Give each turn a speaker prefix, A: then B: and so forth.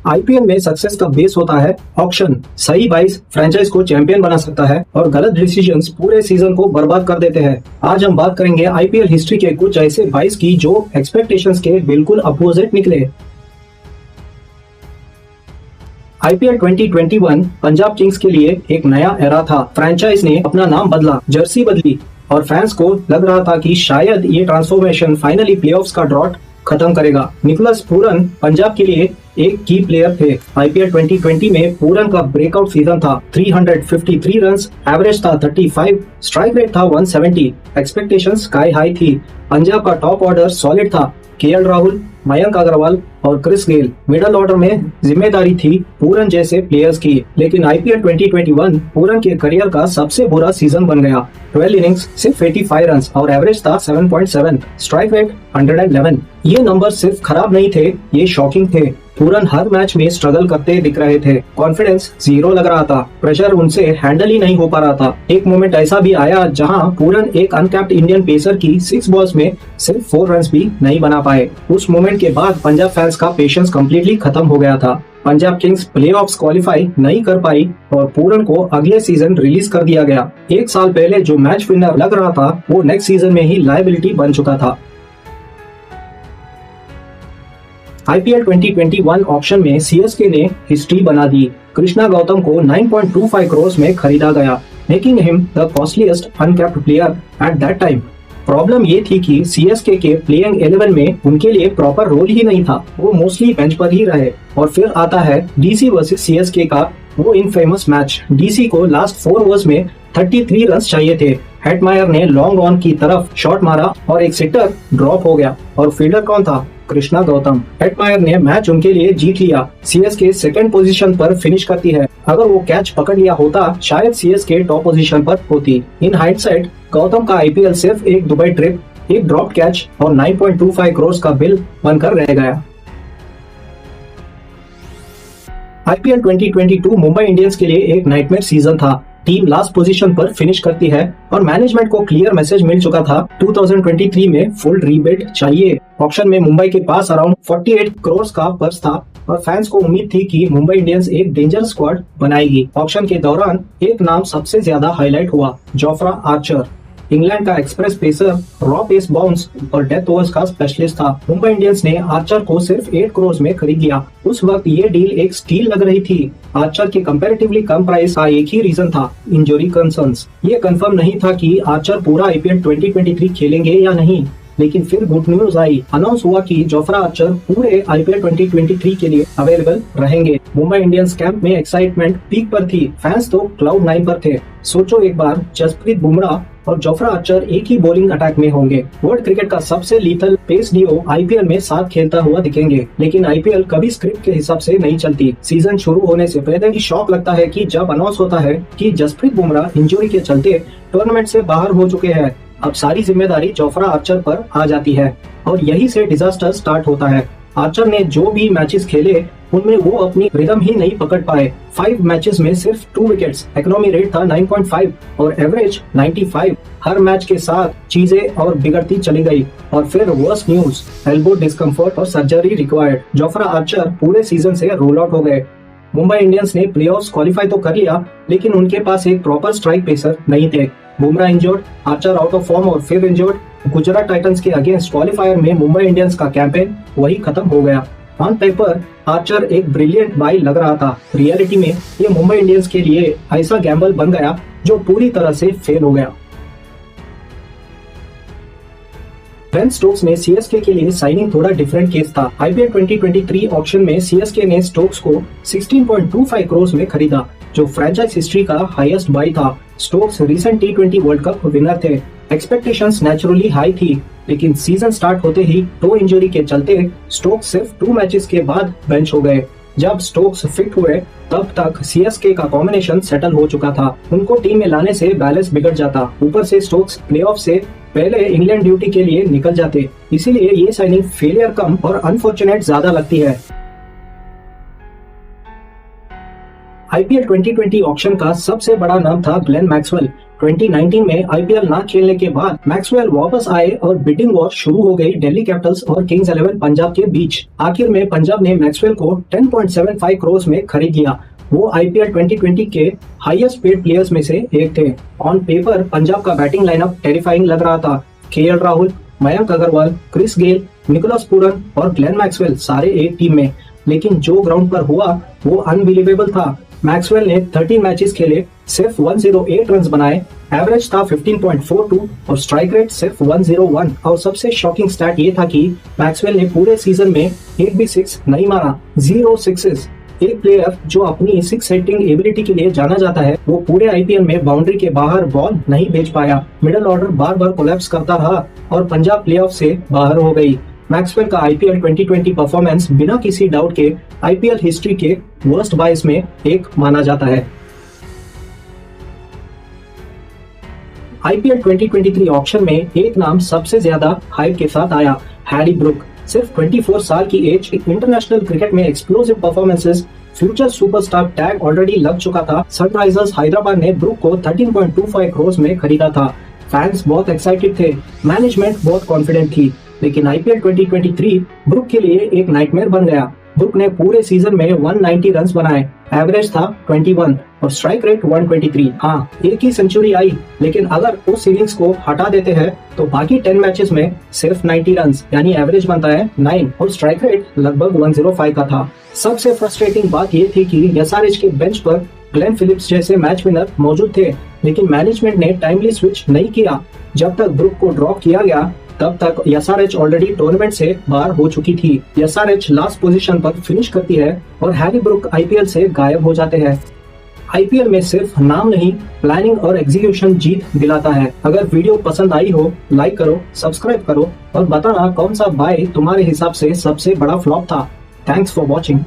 A: IPL में success का base होता है ऑक्शन। सही बाइस फ्रेंचाइज को चैंपियन बना सकता है और गलत डिसीजंस पूरे सीजन को बर्बाद कर देते हैं। आज हम बात करेंगे आईपीएल हिस्ट्री के कुछ ऐसे बाइस की जो एक्सपेक्टेशंस के बिल्कुल अपोजिट निकले। आईपीएल 2021 पंजाब किंग्स के लिए एक नया एरा था। फ्रेंचाइज ने अपना नाम बदला, जर्सी बदली और फैंस को लग रहा था कि शायद ये ट्रांसफॉर्मेशन फाइनली प्लेऑफ्स का ड्रॉट खत्म करेगा। निकोलस पूरन पंजाब के लिए एक की प्लेयर थे। आईपीएल 2020 में पूरन का ब्रेकआउट सीजन था। 353 रन्स, एवरेज था 35, स्ट्राइक रेट था 170। एक्सपेक्टेशंस स्काई हाई थी। पंजाब का टॉप ऑर्डर सॉलिड था। केएल राहुल, मयंक अग्रवाल और क्रिस गेल। मिडल ऑर्डर में जिम्मेदारी थी पूरन जैसे प्लेयर्स की। लेकिन आईपीएल 2021 पूरन के करियर का सबसे बुरा सीजन बन गया। 12 इनिंग्स, सिर्फ 85 रन्स और एवरेज था 7.7, स्ट्राइक रेट 111। ये नंबर सिर्फ खराब नहीं थे, ये शॉकिंग थे। पूरन हर मैच में स्ट्रगल करते दिख रहे थे। कॉन्फिडेंस जीरो लग रहा था। प्रेशर उनसे हैंडल ही नहीं हो पा रहा था। एक मोमेंट ऐसा भी आया जहां पूरन एक अनकैप्ड इंडियन पेसर की 6 बॉल्स में सिर्फ 4 रन्स भी नहीं बना पाए। उस मोमेंट के बाद पंजाब फैंस का पेशेंस कंप्लीटली खत्म हो गया था। पंजाब किंग्स प्लेऑफ्स क्वालिफाई नहीं कर पाई और पूरन को अगले सीजन रिलीज कर दिया गया। एक साल पहले जो मैच विनर लग रहा था वो नेक्स्ट सीजन में ही लायबिलिटी बन चुका था। आईपीएल 2021 ऑक्शन में सीएसके ने हिस्ट्री बना दी। कृष्णा गौतम को 9.25 करोड़ में खरीदा गया, making him the costliest uncapped player at that time. Problem ये थी कि सीएसके के प्लेइंग 11 में उनके लिए प्रॉपर रोल ही नहीं था। वो मोस्टली बेंच पर ही रहे। और फिर आता है डीसी वर्सेस सीएसके का वो इनफेमस मैच। डीसी को लास्ट 4 ओवर्स में 33 रन चाहिए थे। हेटमायर ने लॉन्ग ऑन की तरफ शॉट मारा और एक सिटर ड्रॉप हो गया और फील्डर कौन था? कृष्णा गौतम। हेटमायर ने मैच उनके लिए जीत लिया। सीएसके सेकंड पोजीशन पर फिनिश करती है। अगर वो कैच पकड़ लिया होता शायद सीएसके टॉप पोजीशन पर होती। इन हाइंडसाइट गौतम का आईपीएल सिर्फ एक दुबई ट्रिप, एक ड्रॉप कैच और 9.25 करोड़ का बिल बनकर रह गया। आईपीएल 2022 मुंबई इंडियंस के लिए एक नाइटमेयर सीजन था। टीम लास्ट पोजीशन पर फिनिश करती है और मैनेजमेंट को क्लियर मैसेज मिल चुका था 2023 में फुल रीबिल्ड चाहिए। ऑक्शन में मुंबई के पास अराउंड 48 करोड़ का पर्स था और फैंस को उम्मीद थी कि मुंबई इंडियंस एक डेंजर स्क्वाड बनाएगी। ऑक्शन के दौरान एक नाम सबसे ज्यादा हाईलाइट हुआ, जोफ्रा आर्चर। इंग्लैंड का express pacer, raw pace bounce और डेथ ओवर्स का स्पेशलिस्ट था। मुंबई इंडियंस ने आर्चर को सिर्फ 8 करोड़ में खरीद लिया। उस वक्त ये डील एक स्टील लग रही थी। आर्चर के कंपैरेटिवली कम प्राइस का एक ही रीजन था, इंजरी कंसर्न्स। ये कंफर्म नहीं था कि आर्चर पूरा आईपीएल 2023 खेलेंगे या नहीं। लेकिन फिर गुड न्यूज आई। अनाउंस हुआ कि जोफ्रा आर्चर पूरे आईपीएल 2023 के लिए अवेलेबल रहेंगे। मुंबई इंडियंस कैंप में एक्साइटमेंट पीक पर थी। फैंस तो क्लाउड 9 पर थे। सोचो एक बार जसप्रीत बुमराह और जोफ्रा आर्चर एक ही बॉलिंग अटैक में होंगे। वर्ल्ड क्रिकेट का सबसे लीथल पेस डीओ आईपीएल में साथ खेलता हुआ दिखेंगे। लेकिन आईपीएल कभी स्क्रिप्ट के हिसाब से नहीं चलती। सीजन शुरू होने से पहले ही शॉक लगता है कि जब अनाउंस होता है कि जसप्रीत बुमराह इंजरी के चलते टूर्नामेंट से बाहर हो चुके हैं। अब सारी जिम्मेदारी जोफ्रा आर्चर पर आ जाती है और यही से डिजास्टर स्टार्ट होता है। आर्चर ने जो भी मैचेस खेले उनमें वो अपनी रिदम ही नहीं पकड़ पाए। 5 मैचेस में सिर्फ 2 विकेट्स, इकोनॉमी रेट था 9.5 और एवरेज 95। हर मैच के साथ चीजें और बिगड़ती चली गई और फिर वर्स्ट न्यूज, एल्बो डिस्कम्फर्ट और सर्जरी रिक्वायर्ड। जोफ्रा आर्चर पूरे सीजन से रोल आउट हो गए। मुंबई इंडियंस ने प्लेऑफ्स क्वालिफाई तो कर लिया लेकिन उनके पास एक प्रॉपर स्ट्राइक पेसर नहीं थे। Bumrah injured, Archer out of form और फिर इंजर्ड। गुजरात टाइटंस के अगेंस्ट क्वालिफायर में मुंबई इंडियंस का कैंपेन वही खत्म हो गया। ऑन पेपर आर्चर एक ब्रिलियंट बाई लग रहा था। रियलिटी में ये मुंबई इंडियंस के लिए ऐसा गैम्बल बन गया जो पूरी तरह से फेल हो गया। बेन स्टोक्स में सीएसके के लिए साइनिंग थोड़ा डिफरेंट केस था। आईपीएल 2023 ऑक्शन में सीएसके ने स्टोक्स को 16.25 करोड़ में खरीदा, जो फ्रेंचाइज हिस्ट्री का हाईएस्ट बाई था। Stokes recent T20 world cup winner थे। एक्सपेक्टेशंस नेचुरली हाई थी, लेकिन सीजन स्टार्ट होते ही टो इंजरी के चलते स्टोक्स सिर्फ 2 मैचेस के बाद बेंच हो गए। जब स्टोक्स फिट हुए तब तक सीएसके का कॉम्बिनेशन सेटल हो चुका था। उनको टीम में लाने से बैलेंस बिगड़ जाता। ऊपर से स्टोक्स प्लेऑफ से पहले इंग्लैंड ड्यूटी के लिए निकल जाते। इसीलिए ये साइनिंग फेलियर कम और अनफॉर्चुनेट ज्यादा लगती है। आईपीएल 2020 ऑक्शन का सबसे बड़ा नाम था ग्लेन मैक्सवेल। 2019 में आईपीएल ना खेलने के बाद मैक्सवेल वापस आए और बिडिंग वॉर शुरू हो गई दिल्ली कैपिटल्स और किंग्स 11 पंजाब के बीच। आखिर में पंजाब ने मैक्सवेल को 10.75 करोड़ में खरीद लिया। वो आईपीएल 2020 के हाईएस्ट पेड प्लेयर्स में से एक थे। ऑन पेपर पंजाब का बैटिंग लाइनअप टेरिफाइंग लग रहा था। K L Rahul, Mayank Agarwal, Chris Gayle, Nicholas Pooran और ग्लेन मैक्सवेल सारे एक टीम में। लेकिन जो ग्राउंड पर हुआ वो अनबिलीवेबल था। मैक्सवेल ने 13 मैचेस खेले, सिर्फ 108 रन बनाए, एवरेज था 15.42 और स्ट्राइक रेट सिर्फ 101। और सबसे शॉकिंग स्टैट ये था कि मैक्सवेल ने पूरे सीजन में एक भी सिक्स नहीं मारा, 0 सिक्सेस। एक प्लेयर जो अपनी सिक्स हिटिंग एबिलिटी के लिए जाना जाता है, वो पूरे आईपीएल में बाउंड्री के बाहर बॉल नहीं भेज पाया। मिडिल ऑर्डर बार बार कोलैप्स करता रहा और पंजाब प्लेऑफ से बाहर हो गई। मैक्सवेल का आईपीएल 2020 परफॉर्मेंस बिना किसी डाउट के आईपीएल हिस्ट्री के वर्स्ट 22 में एक माना जाता है। आईपीएल 2023 ऑक्शन में एक नाम सबसे ज्यादा हाइप के साथ आया, हैरी ब्रूक। सिर्फ 24 साल की एज, इंटरनेशनल क्रिकेट में explosive performances, future superstar tag already लग चुका था। सनराइजर्स हैदराबाद ने ब्रूक को 13.25 करोड़ में खरीदा था। फैंस बहुत एक्साइटेड थे, मैनेजमेंट बहुत कॉन्फिडेंट थी। लेकिन आईपीएल 2023 ब्रूक के लिए एक नाइटमेयर बन गया। ब्रूक ने पूरे सीजन में 190 रन बनाए, एवरेज था 21 और स्ट्राइक रेट 123। हाँ, एक ही सेंचुरी आई, लेकिन अगर उस इनिंग्स को हटा देते हैं तो बाकी 10 मैचेस में सिर्फ 90 रन, यानी एवरेज बनता है 9 और स्ट्राइक रेट लगभग 105 का था। सबसे फ्रस्ट्रेटिंग बात ये थी कि एसआरएच के बेंच पर ग्लेन फिलिप्स जैसे मैच विनर मौजूद थे, लेकिन मैनेजमेंट ने टाइमली स्विच नहीं किया। जब तक ब्रूक को ड्रॉप किया गया तब तक एसआरएच ऑलरेडी टूर्नामेंट से बाहर हो चुकी थी। एसआरएच लास्ट पोजीशन पर फिनिश करती है और हैरी ब्रूक आईपीएल से गायब हो जाते हैं। आईपीएल में सिर्फ नाम नहीं, प्लानिंग और एग्जीक्यूशन जीत दिलाता है। अगर वीडियो पसंद आई हो, लाइक करो, सब्सक्राइब करो और बताना कौन सा बाय तुम्हारे हिसाब से सबसे बड़ा फ्लॉप था। Thanks for watching.